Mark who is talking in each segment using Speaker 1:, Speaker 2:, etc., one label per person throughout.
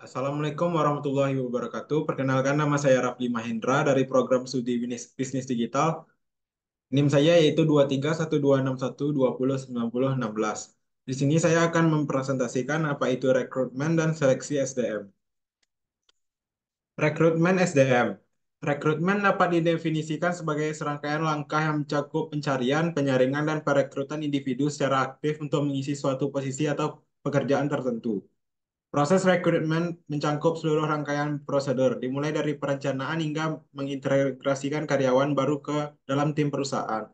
Speaker 1: Assalamualaikum warahmatullahi wabarakatuh. Perkenalkan nama saya Rafli Mahendra dari program studi Bisnis Digital. NIM saya yaitu 23126120916. Di sini saya akan mempresentasikan apa itu rekrutmen dan seleksi SDM. Rekrutmen SDM. Rekrutmen dapat didefinisikan sebagai serangkaian langkah yang mencakup pencarian, penyaringan, dan perekrutan individu secara aktif untuk mengisi suatu posisi atau pekerjaan tertentu. Proses rekrutmen mencangkup seluruh rangkaian prosedur, dimulai dari perencanaan hingga mengintegrasikan karyawan baru ke dalam tim perusahaan.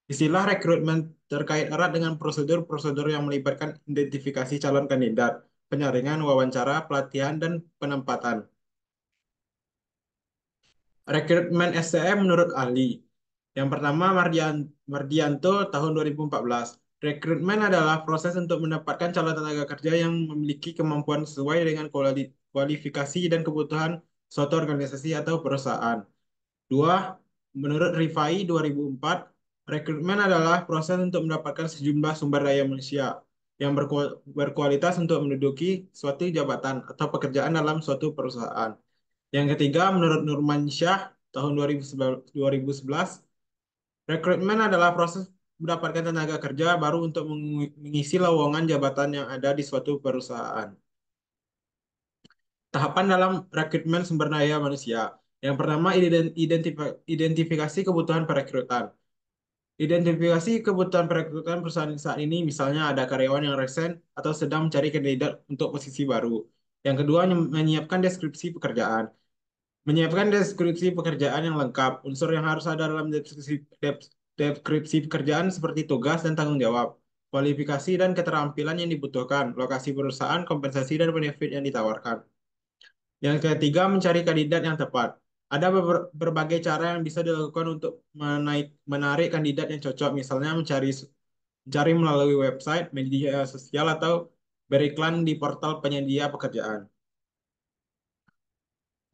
Speaker 1: Istilah rekrutmen terkait erat dengan prosedur-prosedur yang melibatkan identifikasi calon kandidat, penyaringan, wawancara, pelatihan, dan penempatan. Rekrutmen SCM menurut ahli. Yang pertama, Mardianto tahun 2014. Rekrutmen adalah proses untuk mendapatkan calon tenaga kerja yang memiliki kemampuan sesuai dengan kualifikasi dan kebutuhan suatu organisasi atau perusahaan. Dua, menurut Rifai 2004, rekrutmen adalah proses untuk mendapatkan sejumlah sumber daya manusia yang berkualitas untuk menduduki suatu jabatan atau pekerjaan dalam suatu perusahaan. Yang ketiga, menurut Nurmansyah tahun 2011, rekrutmen adalah proses mendapatkan tenaga kerja baru untuk mengisi lowongan jabatan yang ada di suatu perusahaan. Tahapan dalam rekrutmen sumber daya manusia. Yang pertama, identifikasi kebutuhan perekrutan. Identifikasi kebutuhan perekrutan perusahaan saat ini, misalnya ada karyawan yang resign atau sedang mencari kandidat untuk posisi baru. Yang kedua, menyiapkan deskripsi pekerjaan. Menyiapkan deskripsi pekerjaan yang lengkap. Unsur yang harus ada dalam deskripsi pekerjaan seperti tugas dan tanggung jawab, kualifikasi dan keterampilan yang dibutuhkan, lokasi perusahaan, kompensasi dan benefit yang ditawarkan. Yang ketiga, mencari kandidat yang tepat. Ada berbagai cara yang bisa dilakukan untuk menarik kandidat yang cocok, misalnya mencari melalui website, media sosial, atau beriklan di portal penyedia pekerjaan.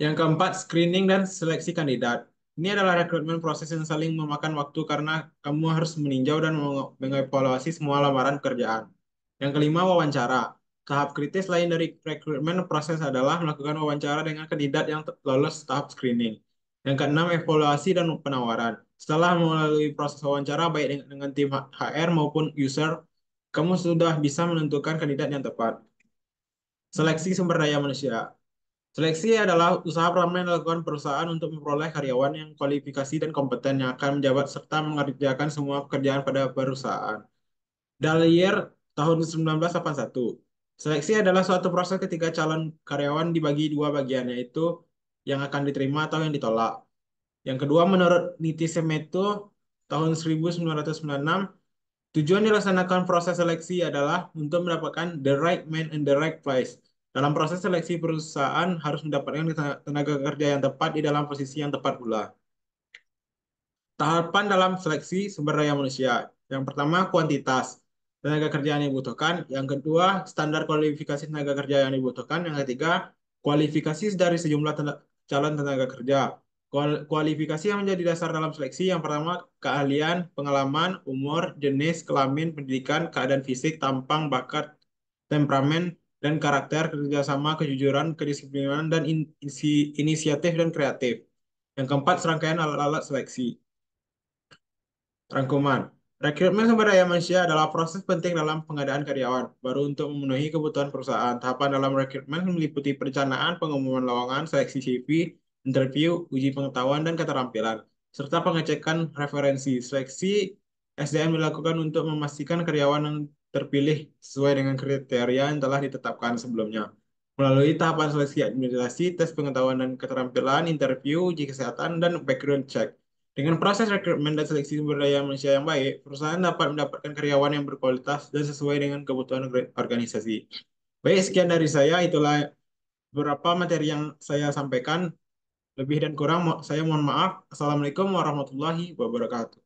Speaker 1: Yang keempat, screening dan seleksi kandidat. Ini adalah rekrutmen proses yang saling memakan waktu karena kamu harus meninjau dan mengevaluasi semua lamaran pekerjaan. Yang kelima, wawancara. Tahap kritis lain dari rekrutmen proses adalah melakukan wawancara dengan kandidat yang lolos tahap screening. Yang keenam, evaluasi dan penawaran. Setelah melalui proses wawancara baik dengan tim HR maupun user, kamu sudah bisa menentukan kandidat yang tepat. Seleksi sumber daya manusia. Seleksi adalah usaha pertama yang dilakukan perusahaan untuk memperoleh karyawan yang kualifikasi dan kompeten yang akan menjabat serta mengerjakan semua pekerjaan pada perusahaan. Dalier tahun 1981. Seleksi adalah suatu proses ketika calon karyawan dibagi dua bagian, yaitu yang akan diterima atau yang ditolak. Yang kedua, menurut Nitisemeto tahun 1996, tujuan dilaksanakan proses seleksi adalah untuk mendapatkan the right man in the right place. Dalam proses seleksi, perusahaan harus mendapatkan tenaga kerja yang tepat di dalam posisi yang tepat pula. Tahapan dalam seleksi sumber daya manusia. Yang pertama, kuantitas tenaga kerja yang dibutuhkan. Yang kedua, standar kualifikasi tenaga kerja yang dibutuhkan. Yang ketiga, kualifikasi dari sejumlah calon tenaga kerja. Kualifikasi yang menjadi dasar dalam seleksi. Yang pertama, keahlian, pengalaman, umur, jenis, kelamin, pendidikan, keadaan fisik, tampang, bakat, temperamen, dan karakter, kerjasama, kejujuran, kedisiplinan, dan inisiatif dan kreatif. Yang keempat, serangkaian alat-alat seleksi. Rangkuman. Rekrutmen sumber daya manusia adalah proses penting dalam pengadaan karyawan, baru untuk memenuhi kebutuhan perusahaan. Tahapan dalam rekrutmen meliputi perencanaan, pengumuman lowongan, seleksi CV, interview, uji pengetahuan, dan keterampilan, serta pengecekan referensi. Seleksi SDM dilakukan untuk memastikan karyawan yang terpilih sesuai dengan kriteria yang telah ditetapkan sebelumnya. Melalui tahapan seleksi administrasi, tes pengetahuan dan keterampilan, interview, uji kesehatan, dan background check. Dengan proses rekrutmen dan seleksi sumber daya manusia yang baik, perusahaan dapat mendapatkan karyawan yang berkualitas dan sesuai dengan kebutuhan organisasi. Baik, sekian dari saya. Itulah beberapa materi yang saya sampaikan. Lebih dan kurang, saya mohon maaf. Assalamualaikum warahmatullahi wabarakatuh.